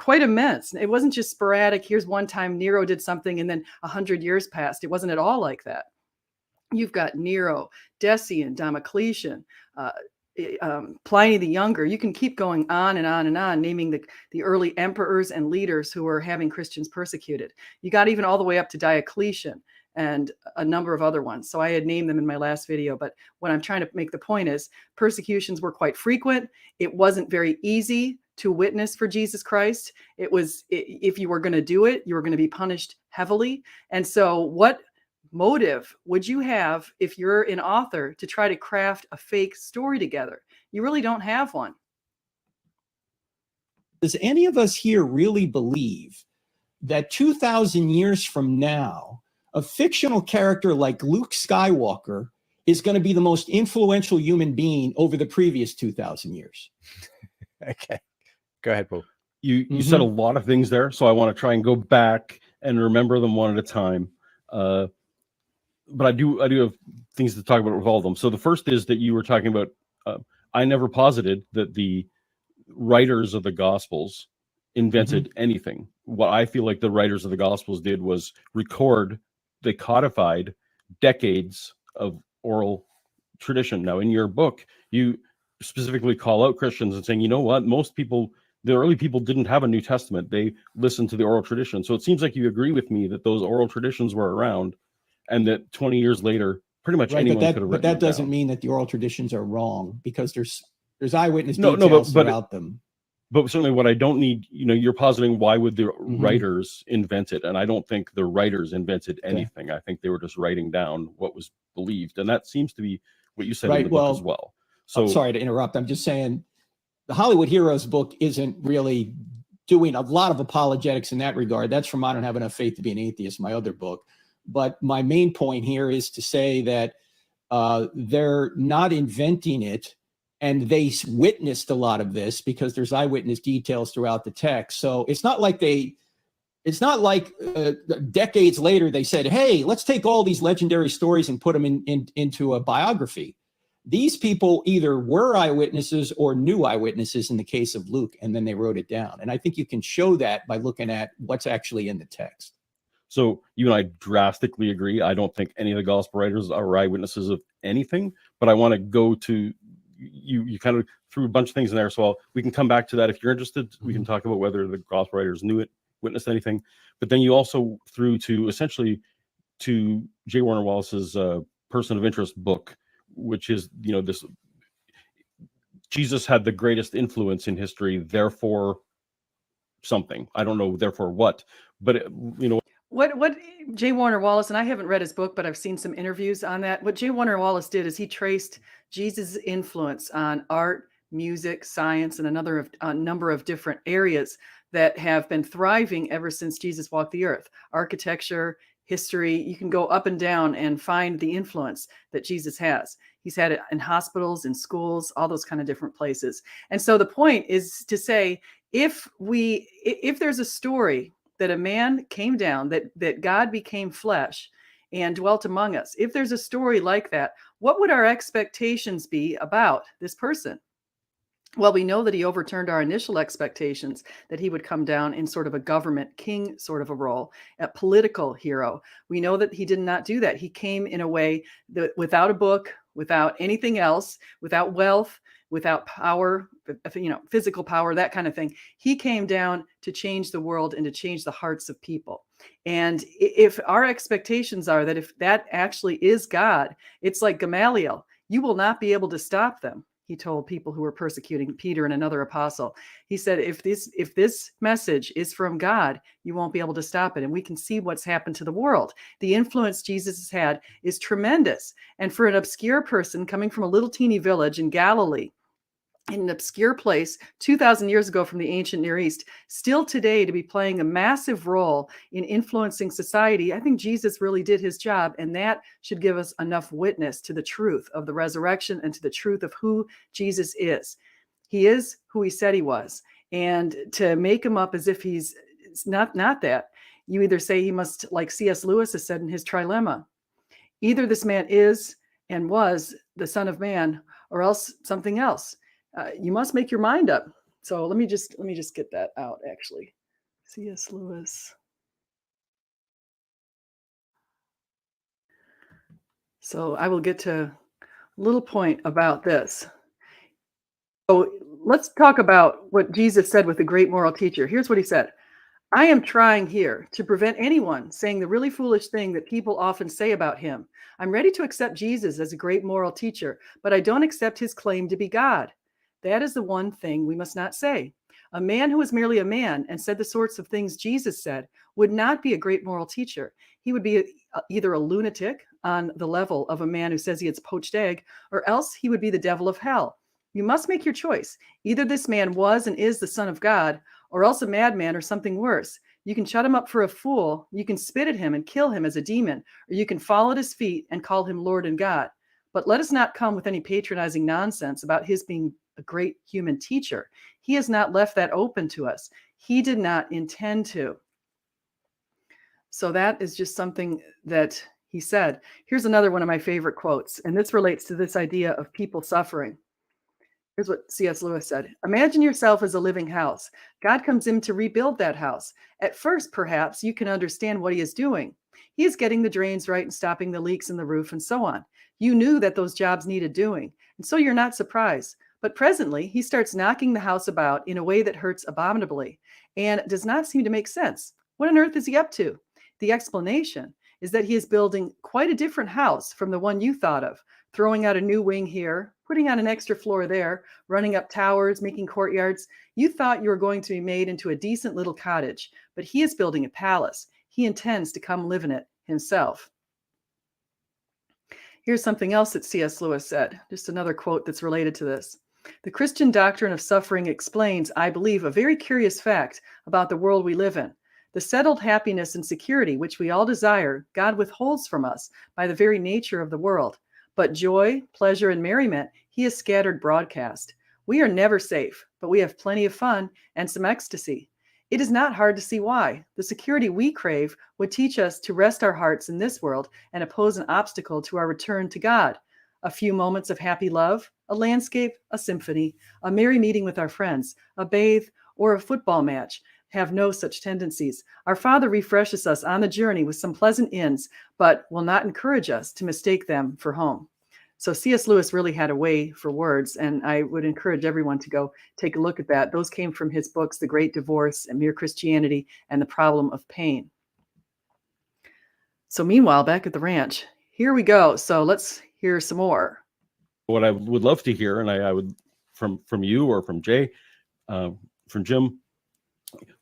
immense. It wasn't just sporadic. Here's one time Nero did something and then 100 years passed. It wasn't at all like that. You've got Nero, Decian, Diocletian, Pliny the Younger. You can keep going on and on and on, naming the early emperors and leaders who were having Christians persecuted. You got even all the way up to Diocletian and a number of other ones. So I had named them in my last video, but what I'm trying to make the point is persecutions were quite frequent. It wasn't very easy to witness for Jesus Christ. It was, if you were going to do it, you were going to be punished heavily. And so what motive would you have if you're an author to try to craft a fake story together? You really don't have one. Does any of us here really believe that 2,000 years from now, a fictional character like Luke Skywalker is going to be the most influential human being over the previous 2,000 years? Okay, go ahead, Paul. You said a lot of things there, so I want to try and go back and remember them one at a time. But I do have things to talk about with all of them. So the first is that you were talking about, I never posited that the writers of the Gospels invented anything. What I feel like the writers of the Gospels did was they codified decades of oral tradition. Now, in your book, you specifically call out Christians and saying, you know what, most people the early people didn't have a New Testament. They listened to the oral tradition. So it seems like you agree with me that those oral traditions were around, and that 20 years later, pretty much Right, anyone but could have that written but that them doesn't down. mean that the oral traditions are wrong, because there's eyewitness No, details but throughout them. But certainly what I don't need, you're positing why would the Mm-hmm. writers invent it? And I don't think the writers invented Okay. anything. I think they were just writing down what was believed. And that seems to be what you said in Right, the book well, as well. So So sorry to interrupt. I'm just saying the Hollywood Heroes book isn't really doing a lot of apologetics in that regard. That's from I Don't Have Enough Faith to Be an Atheist, my other book. But my main point here is to say that they're not inventing it, and they witnessed a lot of this because there's eyewitness details throughout the text. So it's not like decades later they said, hey, let's take all these legendary stories and put them into a biography. These people either were eyewitnesses or knew eyewitnesses in the case of Luke, and then they wrote it down. And I think you can show that by looking at what's actually in the text. So you and I drastically agree. I don't think any of the gospel writers are eyewitnesses of anything, but I want to go to you kind of threw a bunch of things in there. So we can come back to that if you're interested. We can talk about whether the gospel writers knew it, witnessed anything. But then you also threw to essentially to J. Warner Wallace's Person of Interest book, which is, this Jesus had the greatest influence in history, therefore something. I don't know, therefore what, but What J. Warner Wallace, and I haven't read his book, but I've seen some interviews on that. What J. Warner Wallace did is he traced Jesus' influence on art, music, science, and a number of different areas that have been thriving ever since Jesus walked the earth. Architecture, history, you can go up and down and find the influence that Jesus has. He's had it in hospitals, in schools, all those kind of different places. And so the point is to say, if there's a story that a man came down, that God became flesh and dwelt among us, if there's a story like that, what would our expectations be about this person? Well, we know that he overturned our initial expectations that he would come down in sort of a government king sort of a role, a political hero. We know that he did not do that. He came in a way that without a book, without anything else, without wealth, without power, physical power, that kind of thing. He came down to change the world and to change the hearts of people. And if our expectations are that if that actually is God, it's like Gamaliel, you will not be able to stop them. He told people who were persecuting Peter and another apostle. He said, if this message is from God, you won't be able to stop it. And we can see what's happened to the world. The influence Jesus has had is tremendous. And for an obscure person coming from a little teeny village in Galilee, in an obscure place 2,000 years ago from the ancient Near East, still today to be playing a massive role in influencing society, I think Jesus really did his job, and that should give us enough witness to the truth of the resurrection and to the truth of who Jesus is. He is who he said he was, and to make him up as if he's not that, you either say he must, like C.S. Lewis has said in his trilemma, either this man is and was the Son of Man, or else something else. You must make your mind up. So let me just get that out, actually. C.S. Lewis. So I will get to a little point about this. So let's talk about what Jesus said with the great moral teacher. Here's what he said. I am trying here to prevent anyone saying the really foolish thing that people often say about him. I'm ready to accept Jesus as a great moral teacher, but I don't accept his claim to be God. That is the one thing we must not say. A man who is merely a man and said the sorts of things Jesus said would not be a great moral teacher. He would be either a lunatic on the level of a man who says he eats poached egg, or else he would be the devil of hell. You must make your choice. Either this man was and is the Son of God, or else a madman or something worse. You can shut him up for a fool, you can spit at him and kill him as a demon, or you can fall at his feet and call him Lord and God. But let us not come with any patronizing nonsense about his being a great human teacher. He has not left that open to us. He did not intend to. So that is just something that he said. Here's another one of my favorite quotes, and this relates to this idea of people suffering. Here's what C.S. Lewis said. Imagine yourself as a living house. God comes in to rebuild that house. At first, perhaps, you can understand what he is doing. He is getting the drains right and stopping the leaks in the roof and so on. You knew that those jobs needed doing, and so you're not surprised. But presently, he starts knocking the house about in a way that hurts abominably and does not seem to make sense. What on earth is he up to? The explanation is that he is building quite a different house from the one you thought of, throwing out a new wing here, putting on an extra floor there, running up towers, making courtyards. You thought you were going to be made into a decent little cottage, but he is building a palace. He intends to come live in it himself. Here's something else that C.S. Lewis said, just another quote that's related to this. The Christian doctrine of suffering explains, I believe, a very curious fact about the world we live in. The settled happiness and security which we all desire, God withholds from us by the very nature of the world. But joy, pleasure, and merriment he has scattered broadcast. We are never safe, but we have plenty of fun and some ecstasy. It is not hard to see why. The security we crave would teach us to rest our hearts in this world and oppose an obstacle to our return to God. A few moments of happy love, a landscape, a symphony, a merry meeting with our friends, a bathe, or a football match have no such tendencies. Our Father refreshes us on the journey with some pleasant inns, but will not encourage us to mistake them for home. So C.S. Lewis really had a way for words, and I would encourage everyone to go take a look at that. Those came from his books, The Great Divorce and Mere Christianity and The Problem of Pain. So meanwhile, back at the ranch, here we go. So let's hear some more. What I would love to hear, and I would from you or from Jay, from Jim,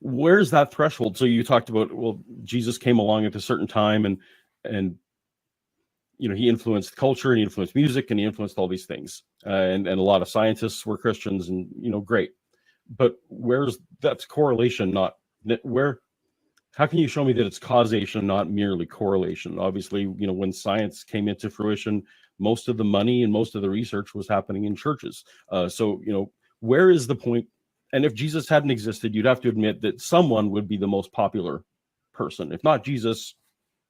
where's that threshold? So you talked about, well, Jesus came along at a certain time, and you know, he influenced culture, and he influenced music, and he influenced all these things, and a lot of scientists were Christians, and you know, great. But where's that correlation? Not where? How can you show me that it's causation, not merely correlation? Obviously, you know, when science came into fruition, most of the money and most of the research was happening in churches. So, you know, where is the point? And if Jesus hadn't existed, you'd have to admit that someone would be the most popular person. If not Jesus,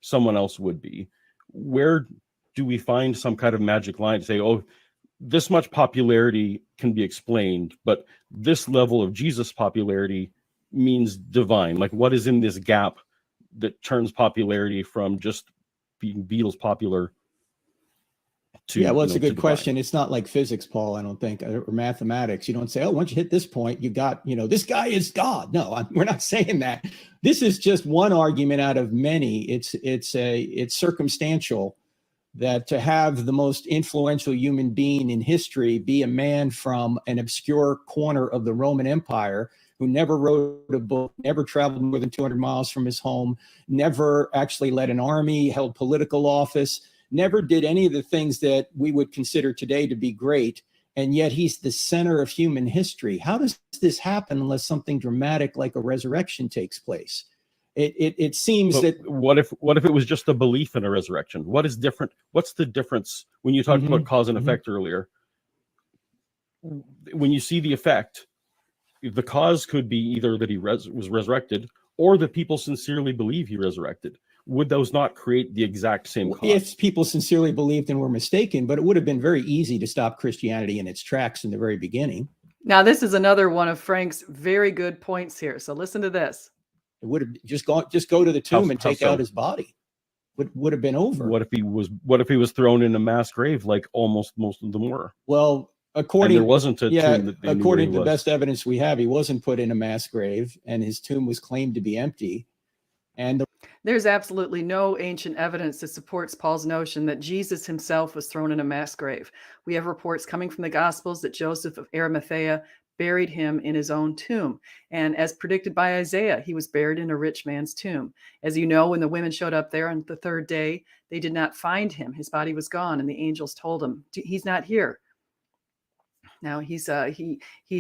someone else would be. Where do we find some kind of magic line to say, oh, this much popularity can be explained, but this level of Jesus popularity means divine? Like, what is in this gap that turns popularity from just being Beatles popular to, yeah, well, it's a good divine? question. It's not like physics, Paul, I don't think, or mathematics. You don't say, oh, once you hit this point, you got, you know, this guy is God. No, we're not saying that. This is just one argument out of many. It's circumstantial that to have the most influential human being in history be a man from an obscure corner of the Roman Empire who never wrote a book, never traveled more than 200 miles from his home, never actually led an army, held political office, never did any of the things that we would consider today to be great, and yet he's the center of human history. How does this happen unless something dramatic like a resurrection takes place? It seems that what if it was just a belief in a resurrection? What is different? What's the difference when you talked about cause and effect earlier? When you see the effect, the cause could be either that he was resurrected, or that people sincerely believe he resurrected. Would those not create the exact same cause? If people sincerely believed and were mistaken, but it would have been very easy to stop Christianity in its tracks in the very beginning. Now, this is another one of Frank's very good points here. So listen to this. It would have just go to the tomb and take out his body. Would have been over. What if he was thrown in a mass grave like almost most of them were? Well, according there wasn't a tomb that they knew according where to the he was. best evidence we have, he wasn't put in a mass grave, and his tomb was claimed to be empty. And there's absolutely no ancient evidence that supports Paul's notion that Jesus himself was thrown in a mass grave. We have reports coming from the Gospels that Joseph of Arimathea buried him in his own tomb. And as predicted by Isaiah, he was buried in a rich man's tomb. As you know, when the women showed up there on the third day, they did not find him. His body was gone, and the angels told him, he's not here. Now he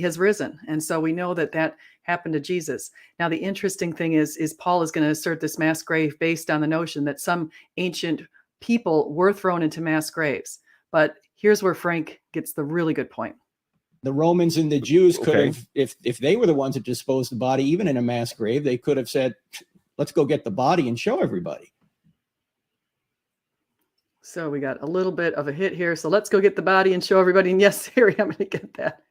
has risen. And so we know that happened to Jesus. Now, the interesting thing is Paul is going to assert this mass grave based on the notion that some ancient people were thrown into mass graves. But here's where Frank gets the really good point. The Romans and the Jews could have, if they were the ones that disposed the body, even in a mass grave, they could have said, let's go get the body and show everybody. So we got a little bit of a hit here. So let's go get the body and show everybody. And yes, Harry, I'm going to get that.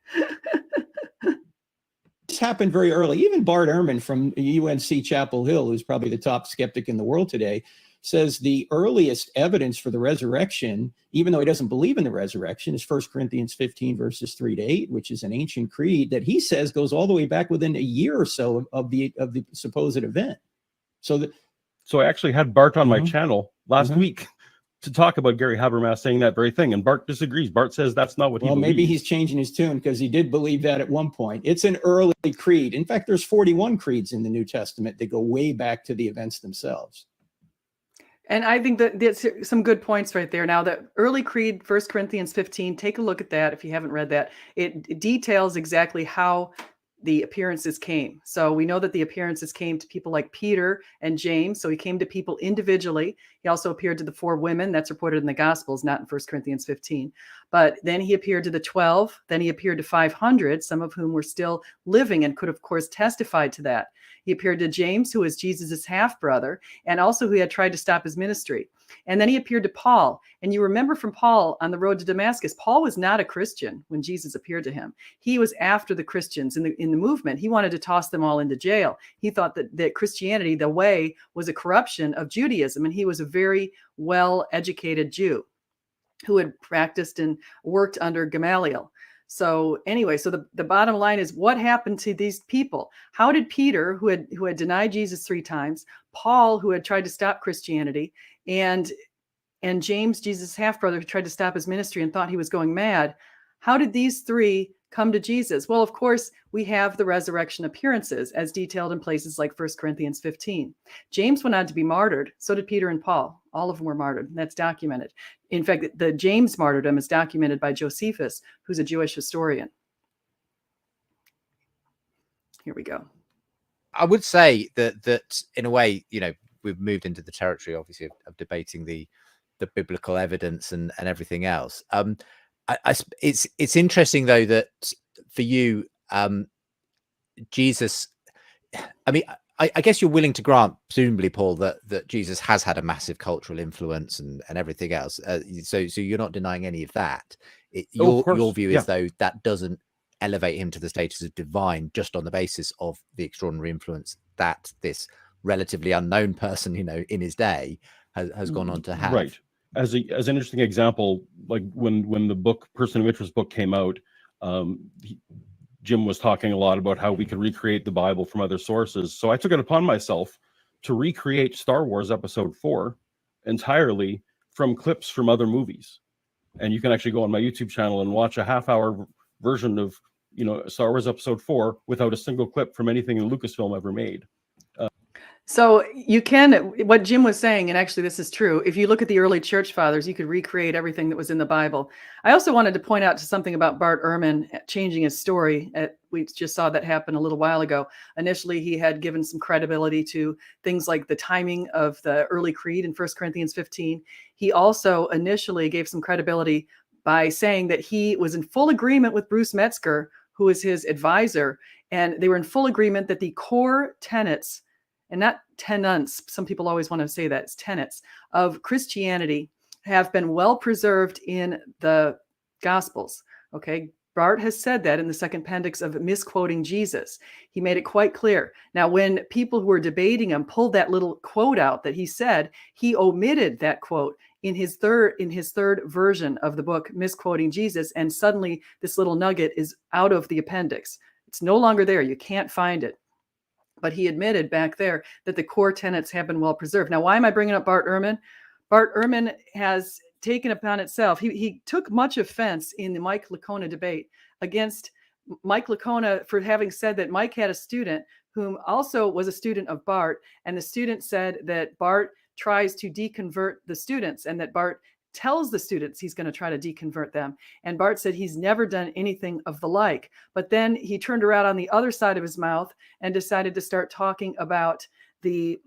happened very early. Even Bart Ehrman from UNC Chapel Hill, who's probably the top skeptic in the world today, says the earliest evidence for the resurrection, even though he doesn't believe in the resurrection, is 1 Corinthians 15, verses 3-8, which is an ancient creed that he says goes all the way back within a year or so of the supposed event. So I actually had Bart on my Mhm. channel last Mhm. week to talk about Gary Habermas saying that very thing, and Bart disagrees. Bart says that's not what he well, believes. maybe he's changing his tune, because he did believe that at one point. It's an early creed. In fact, there's 41 creeds in the New Testament that go way back to the events themselves. And I think that that's some good points right there. Now, the early creed, 1 Corinthians 15, take a look at that if you haven't read that. It details exactly how the appearances came. So we know that the appearances came to people like Peter and James. So he came to people individually. He also appeared to the 4 women. That's reported in the Gospels, not in 1 Corinthians 15. But then he appeared to the 12. Then he appeared to 500, some of whom were still living and could, of course, testify to that. He appeared to James, who was Jesus's half-brother, and also who had tried to stop his ministry. And then he appeared to Paul. And you remember from Paul on the road to Damascus, Paul was not a Christian when Jesus appeared to him. He was after the Christians in the movement. He wanted to toss them all into jail. He thought that Christianity, the way, was a corruption of Judaism. And he was a very well-educated Jew who had practiced and worked under Gamaliel. So anyway, so the bottom line is, what happened to these people? How did Peter, who had denied Jesus 3 times, Paul, who had tried to stop Christianity, and James, Jesus' half-brother, who tried to stop his ministry and thought he was going mad, how did these 3 come to Jesus? Well, of course, we have the resurrection appearances as detailed in places like 1 Corinthians 15. James went on to be martyred. So did Peter and Paul. All of them were martyred. That's documented. In fact, the James martyrdom is documented by Josephus, who's a Jewish historian. Here we go. I would say that in a way, we've moved into the territory, obviously, of debating the biblical evidence and everything else. It's interesting, though, that for you, Jesus, I mean, I guess you're willing to grant, presumably, Paul, that Jesus has had a massive cultural influence and everything else. So you're not denying any of that. Your view is, though, that doesn't elevate him to the status of divine just on the basis of the extraordinary influence that this relatively unknown person, in his day has gone on to have. Right. As an interesting example, like when the book Person of Interest book came out, Jim was talking a lot about how we could recreate the Bible from other sources. So I took it upon myself to recreate Star Wars Episode 4 entirely from clips from other movies. And you can actually go on my YouTube channel and watch a half-hour version of Star Wars Episode 4 without a single clip from anything Lucasfilm ever made. So you can, what Jim was saying, and actually this is true, if you look at the early church fathers, you could recreate everything that was in the Bible. I also wanted to point out to something about Bart Ehrman changing his story. We just saw that happen a little while ago. Initially, he had given some credibility to things like the timing of the early creed in 1 Corinthians 15. He also initially gave some credibility by saying that he was in full agreement with Bruce Metzger, who was his advisor, and they were in full agreement that the core tenets, and not tenets, some people always want to say that, it's tenets of Christianity, have been well preserved in the Gospels. Okay, Bart has said that in the second appendix of Misquoting Jesus. He made it quite clear. Now, when people who were debating him pulled that little quote out that he said, he omitted that quote in his third version of the book Misquoting Jesus, and suddenly this little nugget is out of the appendix. It's no longer there. You can't find it. But he admitted back there that the core tenets have been well preserved. Now, why am I bringing up Bart Ehrman? Bart Ehrman has taken upon itself. He took much offense in the Mike Licona debate against Mike Licona for having said that Mike had a student whom also was a student of Bart, and the student said that Bart tries to deconvert the students, and that Bart tells the students he's going to try to deconvert them. And Bart said he's never done anything of the like. But then he turned around on the other side of his mouth and decided to start talking about the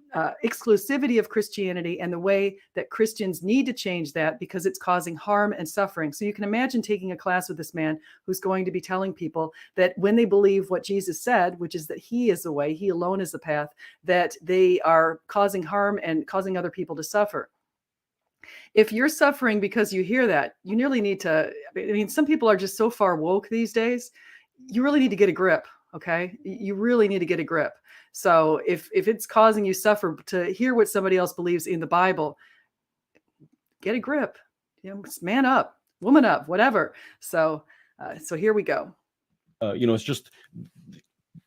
exclusivity of Christianity and the way that Christians need to change that because it's causing harm and suffering. So you can imagine taking a class with this man who's going to be telling people that when they believe what Jesus said, which is that he is the way, he alone is the path, that they are causing harm and causing other people to suffer. If you're suffering because you hear that, you nearly need to, some people are just so far woke these days. You really need to get a grip. Okay. You really need to get a grip. So if it's causing you suffer to hear what somebody else believes in the Bible, get a grip. Man up, woman up, whatever. So here we go. It's just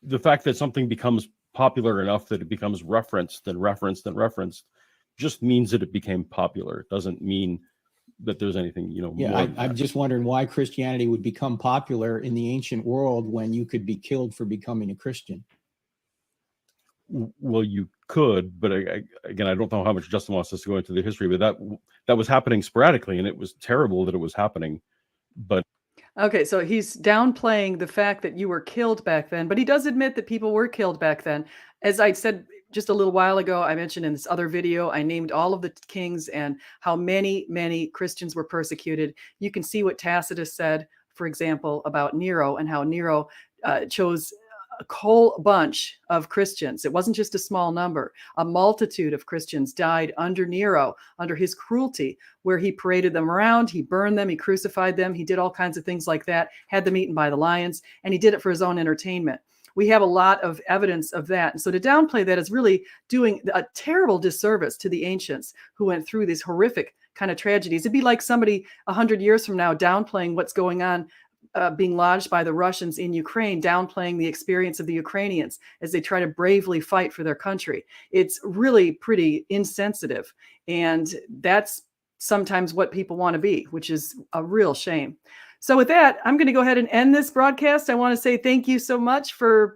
the fact that something becomes popular enough that it becomes referenced and referenced and referenced just means that it became popular. It doesn't mean that there's anything, more than I'm that. just wondering why Christianity would become popular in the ancient world when you could be killed for becoming a Christian. Well, you could, but again, I don't know how much Justin wants us to go into the history, but that was happening sporadically, and it was terrible that it was happening. But Okay, so he's downplaying the fact that you were killed back then, but he does admit that people were killed back then. As I said just a little while ago, I mentioned in this other video, I named all of the kings and how many, many Christians were persecuted. You can see what Tacitus said, for example, about Nero and how Nero chose a whole bunch of Christians. It wasn't just a small number. A multitude of Christians died under Nero, under his cruelty, where he paraded them around, he burned them, he crucified them, he did all kinds of things like that, had them eaten by the lions, and he did it for his own entertainment. We have a lot of evidence of that. And so to downplay that is really doing a terrible disservice to the ancients who went through these horrific kind of tragedies. It'd be like somebody 100 years from now downplaying what's going on being lodged by the Russians in Ukraine, downplaying the experience of the Ukrainians as they try to bravely fight for their country. It's really pretty insensitive. And that's sometimes what people want to be, which is a real shame. So with that, I'm going to go ahead and end this broadcast. I want to say thank you so much for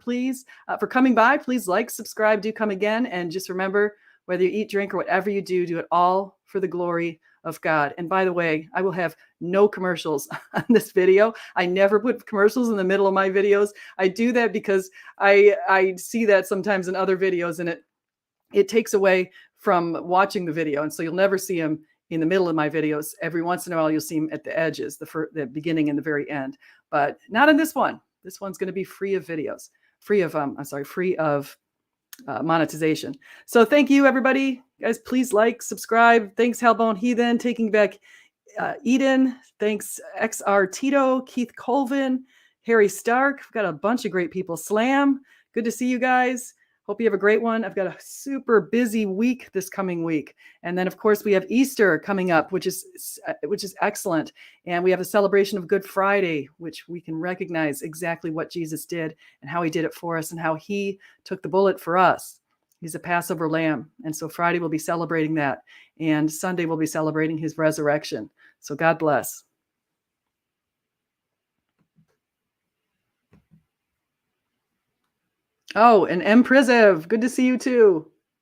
coming by. Please like, subscribe, do come again. And just remember, whether you eat, drink, or whatever you do, do it all for the glory of God. And by the way, I will have no commercials on this video. I never put commercials in the middle of my videos. I do that because I see that sometimes in other videos, and it takes away from watching the video. And so you'll never see them in the middle of my videos. Every once in a while, you'll see them at the edges, the beginning and the very end, but not in this one. This one's going to be free of videos, free of monetization. So thank you, everybody. Guys, please like, subscribe. Thanks, Hellbone Heathen, Taking Back Eden. Thanks, XR Tito, Keith Colvin, Harry Stark. We've got a bunch of great people. Slam, good to see you guys. Hope you have a great one. I've got a super busy week this coming week. And then, of course, we have Easter coming up, which is excellent. And we have a celebration of Good Friday, which we can recognize exactly what Jesus did and how he did it for us and how he took the bullet for us. He's a Passover lamb. And so Friday we'll be celebrating that. And Sunday we'll be celebrating his resurrection. So God bless. Oh, and M. Prizev, good to see you too.